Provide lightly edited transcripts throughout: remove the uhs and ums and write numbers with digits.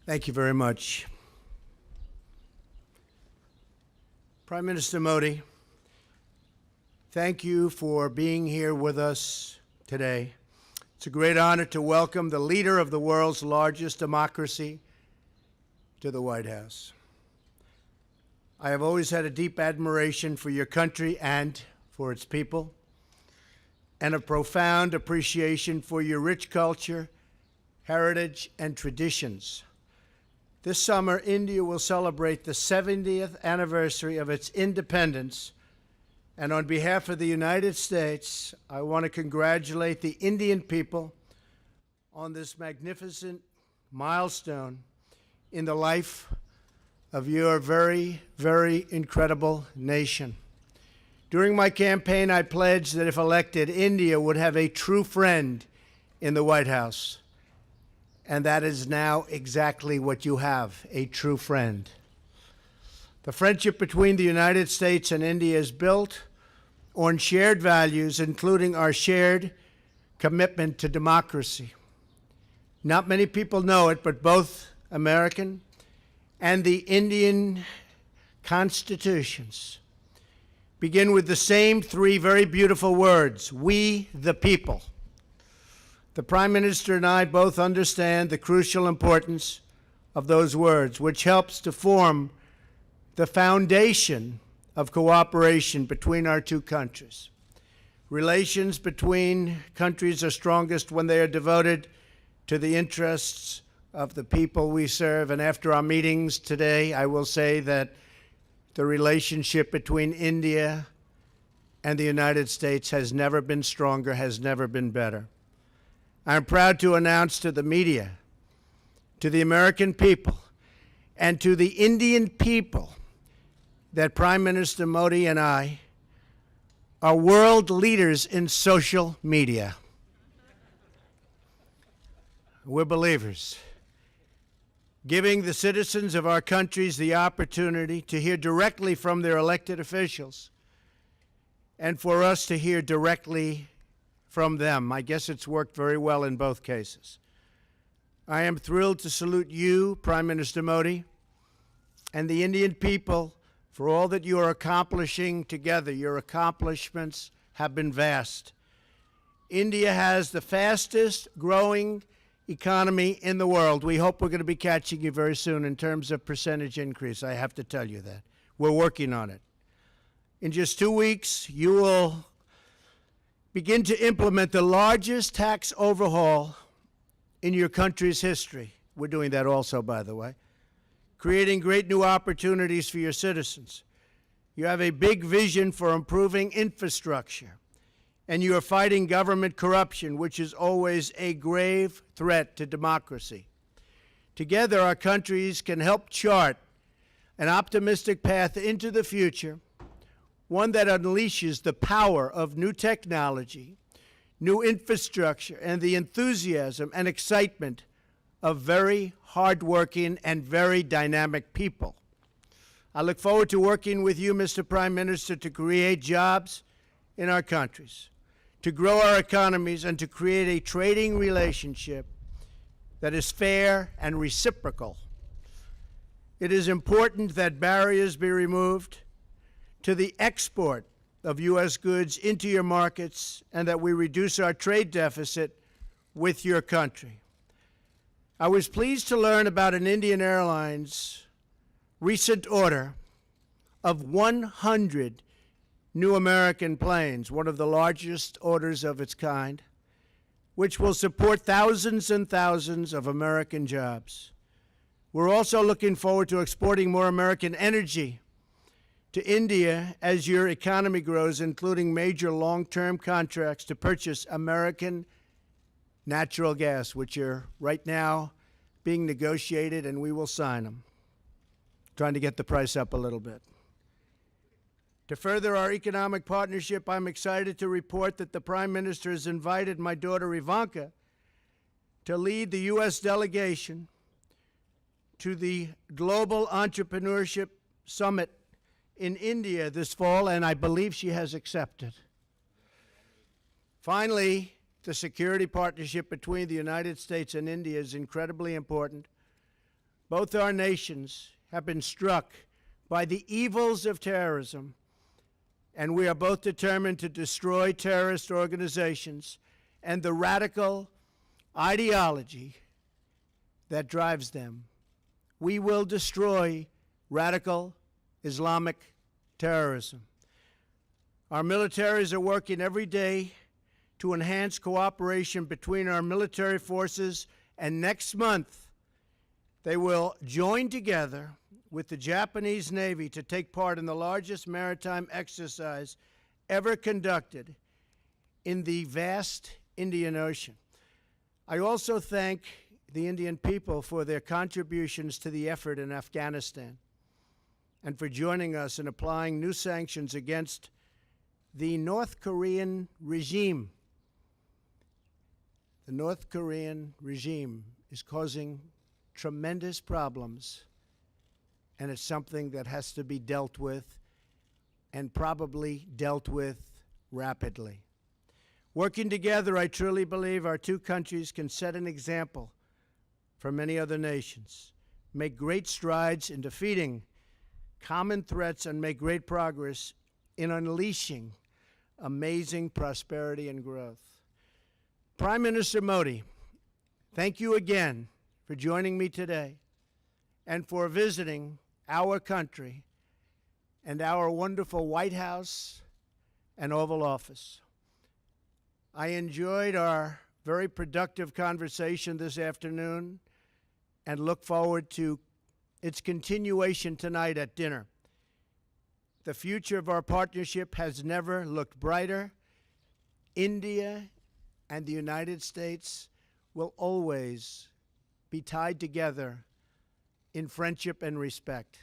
Thank you very much. Prime Minister Modi, thank you for being here with us today. It's a great honor to welcome the leader of the world's largest democracy to the White House. I have always had a deep admiration for your country and for its people, and a profound appreciation for your rich culture, heritage, and traditions. This summer, India will celebrate the 70th anniversary of its independence, and on behalf of the United States, I want to congratulate the Indian people on this magnificent milestone in the life of your very, very incredible nation. During my campaign, I pledged that if elected, India would have a true friend in the White House. And that is now exactly what you have, a true friend. The friendship between the United States and India is built on shared values, including our shared commitment to democracy. Not many people know it, but both American and the Indian constitutions begin with the same three very beautiful words: we the people. The Prime Minister and I both understand the crucial importance of those words, which helps to form the foundation of cooperation between our two countries. Relations between countries are strongest when they are devoted to the interests of the people we serve. And after our meetings today, I will say that the relationship between India and the United States has never been stronger, has never been better. I'm proud to announce to the media, to the American people, and to the Indian people that Prime Minister Modi and I are world leaders in social media. We're believers, giving the citizens of our countries the opportunity to hear directly from their elected officials and for us to hear directly from them. I guess it's worked very well in both cases. I am thrilled to salute you, Prime Minister Modi, and the Indian people for all that you are accomplishing together. Your accomplishments have been vast. India has the fastest growing economy in the world. We hope we're going to be catching you very soon in terms of percentage increase. I have to tell you that. We're working on it. In just 2 weeks, you will begin to implement the largest tax overhaul in your country's history. We're doing that also, by the way, creating great new opportunities for your citizens. You have a big vision for improving infrastructure, and you are fighting government corruption, which is always a grave threat to democracy. Together, our countries can help chart an optimistic path into the future, one that unleashes the power of new technology, new infrastructure, and the enthusiasm and excitement of very hardworking and very dynamic people. I look forward to working with you, Mr. Prime Minister, to create jobs in our countries, to grow our economies, and to create a trading relationship that is fair and reciprocal. It is important that barriers be removed to the export of U.S. goods into your markets and that we reduce our trade deficit with your country. I was pleased to learn about an Indian Airlines recent order of 100 new American planes, one of the largest orders of its kind, which will support thousands and thousands of American jobs. We're also looking forward to exporting more American energy to India as your economy grows, including major long-term contracts to purchase American natural gas, which are right now being negotiated, and we will sign them, trying to get the price up a little bit. To further our economic partnership, I'm excited to report that the Prime Minister has invited my daughter Ivanka to lead the U.S. delegation to the Global Entrepreneurship Summit in India this fall, and I believe she has accepted. Finally, the security partnership between the United States and India is incredibly important Both our nations have been struck by the evils of terrorism, and we are both determined to destroy terrorist organizations and the radical ideology that drives them. We will destroy radical Islamic terrorism. Our militaries are working every day to enhance cooperation between our military forces, and next month they will join together with the Japanese Navy to take part in the largest maritime exercise ever conducted in the vast Indian Ocean. I also thank the Indian people for their contributions to the effort in Afghanistan and for joining us in applying new sanctions against the North Korean regime. The North Korean regime is causing tremendous problems, and it's something that has to be dealt with, and probably dealt with rapidly. Working together, I truly believe our two countries can set an example for many other nations, make great strides in defeating common threats, and make great progress in unleashing amazing prosperity and growth. Prime Minister Modi, thank you again for joining me today and for visiting our country and our wonderful White House and Oval Office. I enjoyed our very productive conversation this afternoon and look forward to its continuation tonight at dinner. The future of our partnership has never looked brighter. India and the United States will always be tied together in friendship and respect.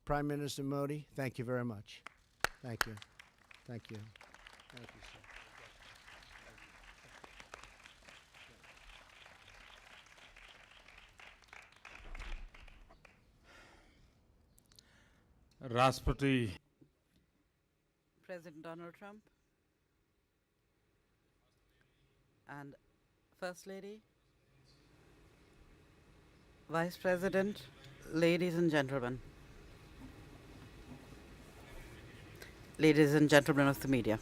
Prime Minister Modi, thank you very much. Thank you. Thank you. Thank you, sir. Rashtrapati President Donald Trump and First Lady, Vice President, ladies and gentlemen of the media.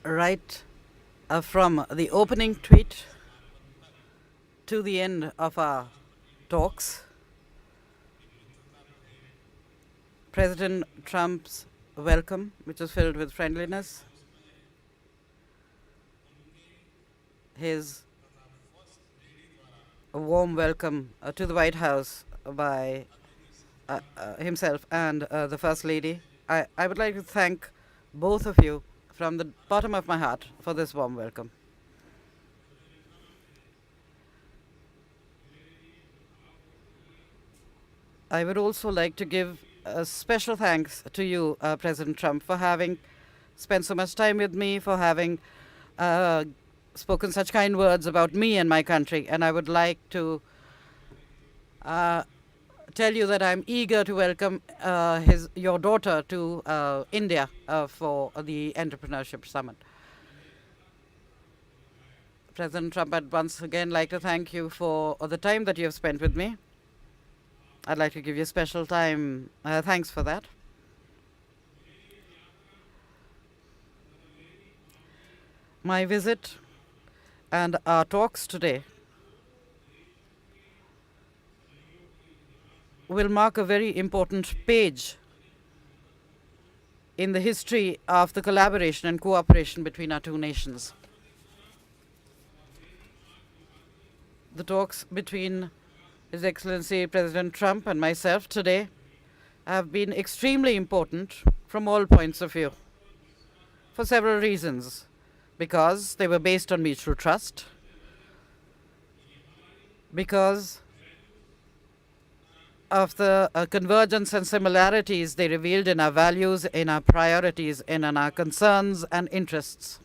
Right from the opening tweet to the end of our talks, President Trump's welcome, which was filled with friendliness, his warm welcome to the White House by himself and the First Lady. I would like to thank both of you from the bottom of my heart for this warm welcome. I would also like to give special thanks to you, President Trump, for having spent so much time with me, for having spoken such kind words about me and my country. And I would like to tell you that I'm eager to welcome your daughter to India for the Entrepreneurship Summit. President Trump, I'd once again like to thank you for the time that you have spent with me. I'd like to give you a special thanks for that. My visit and our talks today will mark a very important page in the history of the collaboration and cooperation between our two nations. The talks between His Excellency President Trump and myself today have been extremely important from all points of view for several reasons. Because they were based on mutual trust, because of the convergence and similarities they revealed in our values, in our priorities, and in our concerns and interests,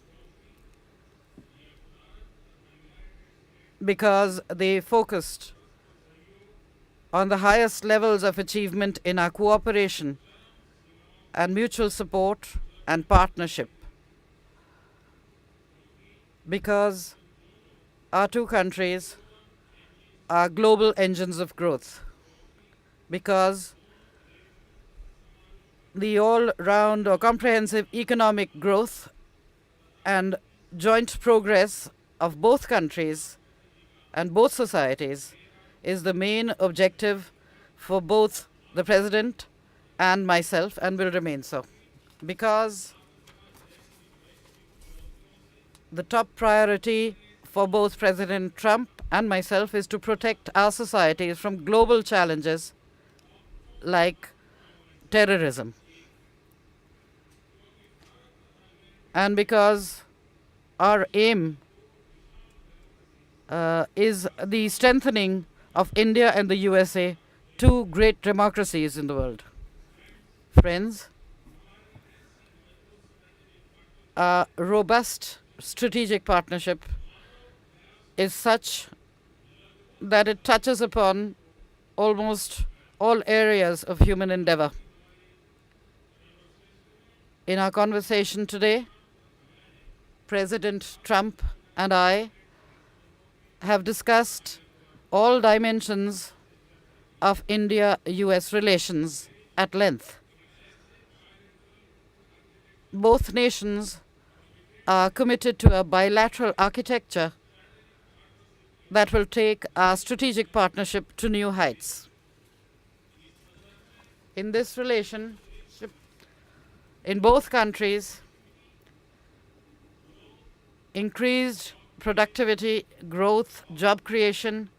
because they focused on the highest levels of achievement in our cooperation and mutual support and partnership. because our two countries are global engines of growth, because the all-round or comprehensive economic growth and joint progress of both countries and both societies is the main objective for both the President and myself, and will remain so. Because the top priority for both President Trump and myself is to protect our societies from global challenges like terrorism. And because our aim is the strengthening of India and the USA, two great democracies in the world. Friends, a robust strategic partnership is such that it touches upon almost all areas of human endeavor. In our conversation today, President Trump and I have discussed all dimensions of India-US relations at length. Both nations are committed to a bilateral architecture that will take our strategic partnership to new heights. In this relationship, in both countries, increased productivity, growth, job creation,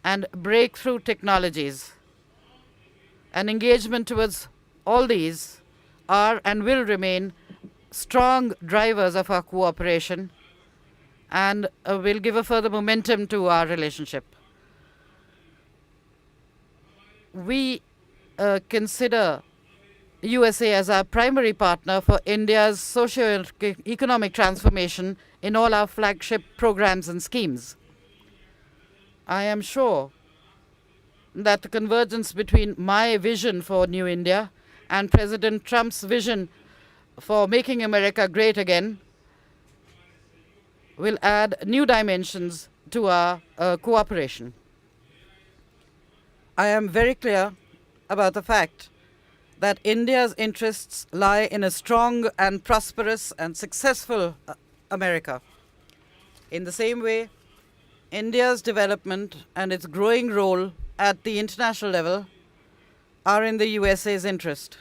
and breakthrough technologies, and engagement towards all these are and will remain strong drivers of our cooperation, and will give a further momentum to our relationship. We consider USA as our primary partner for India's socio-economic transformation in all our flagship programs and schemes. I am sure that the convergence between my vision for New India and President Trump's vision for making America great again will add new dimensions to our cooperation. I am very clear about the fact that India's interests lie in a strong and prosperous and successful America. In the same way, India's development and its growing role at the international level are in the USA's interest.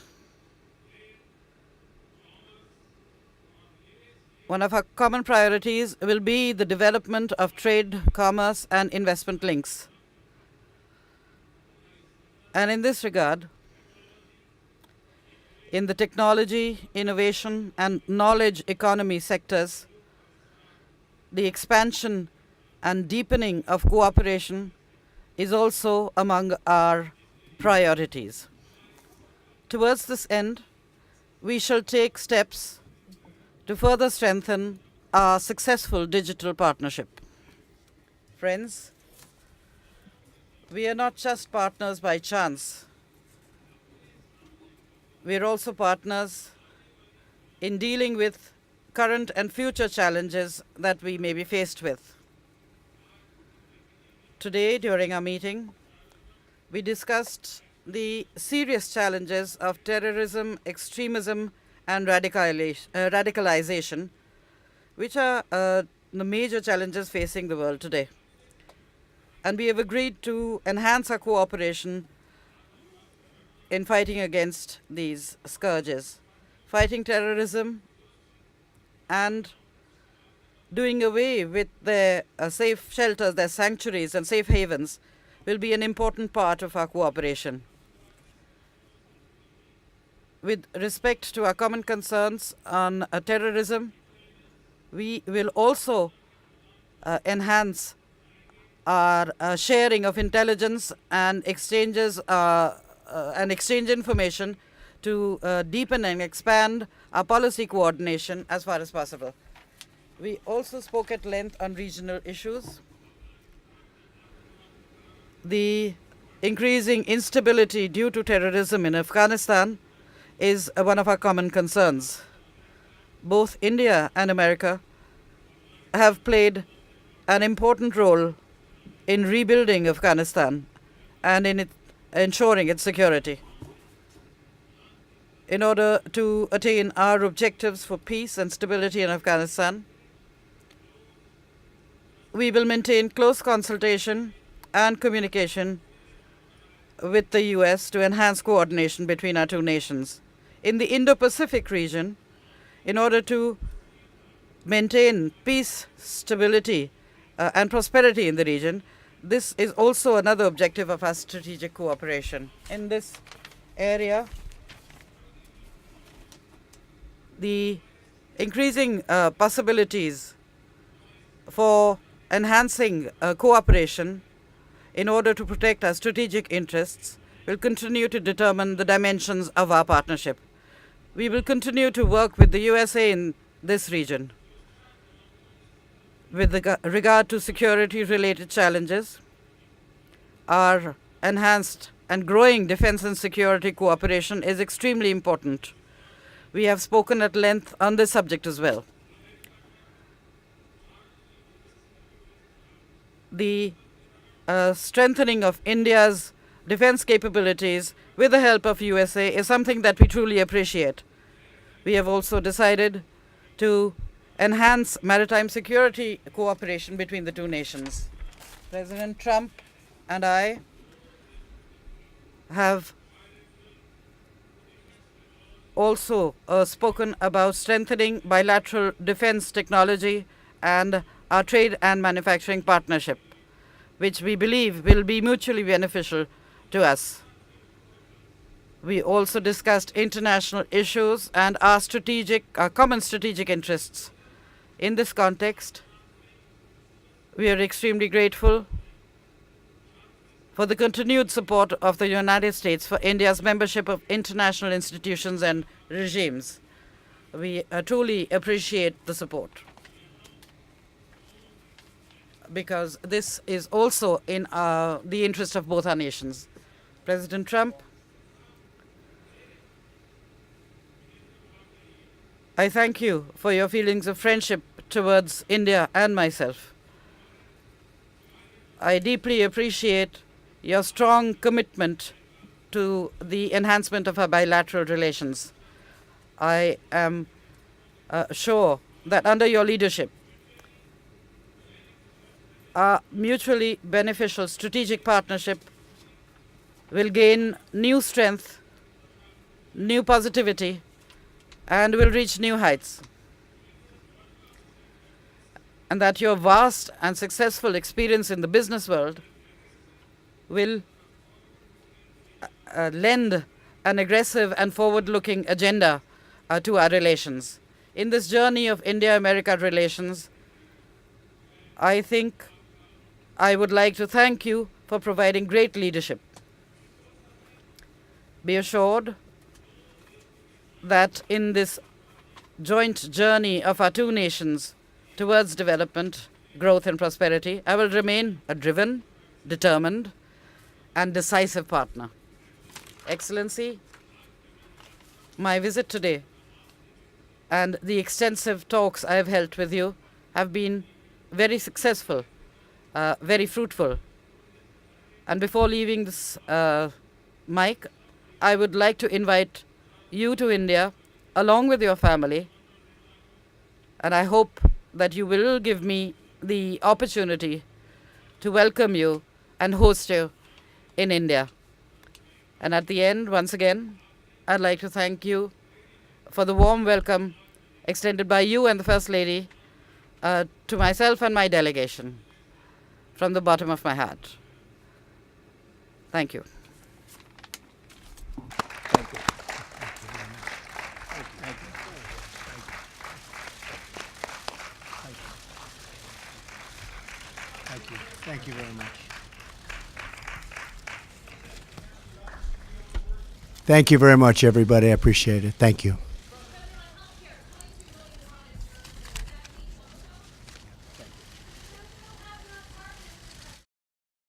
One of our common priorities will be the development of trade, commerce, and investment links. And in this regard, in the technology, innovation, and knowledge economy sectors, the expansion and deepening of cooperation is also among our priorities. Towards this end, we shall take steps to further strengthen our successful digital partnership. Friends, we are not just partners by chance. We are also partners in dealing with current and future challenges that we may be faced with. Today, during our meeting, we discussed the serious challenges of terrorism, extremism, and radicalization, which are the major challenges facing the world today. And we have agreed to enhance our cooperation in fighting against these scourges. Fighting terrorism and doing away with their safe shelters, their sanctuaries and safe havens will be an important part of our cooperation. With respect to our common concerns on terrorism, we will also enhance our sharing of intelligence and exchange information to deepen and expand our policy coordination as far as possible. We also spoke at length on regional issues. The increasing instability due to terrorism in Afghanistan is one of our common concerns. Both India and America have played an important role in rebuilding Afghanistan and in ensuring its security. In order to attain our objectives for peace and stability in Afghanistan, we will maintain close consultation and communication with the US to enhance coordination between our two nations. In the Indo-Pacific region, in order to maintain peace, stability, and prosperity in the region, this is also another objective of our strategic cooperation. In this area, the increasing possibilities for enhancing cooperation in order to protect our strategic interests will continue to determine the dimensions of our partnership. We will continue to work with the USA in this region with regard to security-related challenges. Our enhanced and growing defense and security cooperation is extremely important. We have spoken at length on this subject as well. The strengthening of India's defense capabilities with the help of USA is something that we truly appreciate. We have also decided to enhance maritime security cooperation between the two nations. President Trump and I have also spoken about strengthening bilateral defense technology and our trade and manufacturing partnership, which we believe will be mutually beneficial to us. We also discussed international issues and our common strategic interests. In this context, we are extremely grateful for the continued support of the United States for India's membership of international institutions and regimes. We truly appreciate the support, because this is also in the interest of both our nations. President Trump, I thank you for your feelings of friendship towards India and myself. I deeply appreciate your strong commitment to the enhancement of our bilateral relations. I am sure that under your leadership, our mutually beneficial strategic partnership will gain new strength, new positivity, and will reach new heights. And that your vast and successful experience in the business world will lend an aggressive and forward-looking agenda to our relations. In this journey of India-America relations, I think I would like to thank you for providing great leadership. Be assured that in this joint journey of our two nations towards development, growth, and prosperity, I will remain a driven, determined, and decisive partner. Excellency, my visit today and the extensive talks I have held with you have been very successful, very fruitful. And before leaving this mic, I would like to invite you to India along with your family, and I hope that you will give me the opportunity to welcome you and host you in India. And at the end, once again, I'd like to thank you for the warm welcome extended by you and the First Lady to myself and my delegation from the bottom of my heart. Thank you. Thank you very much. Thank you very much, everybody. I appreciate it. Thank you.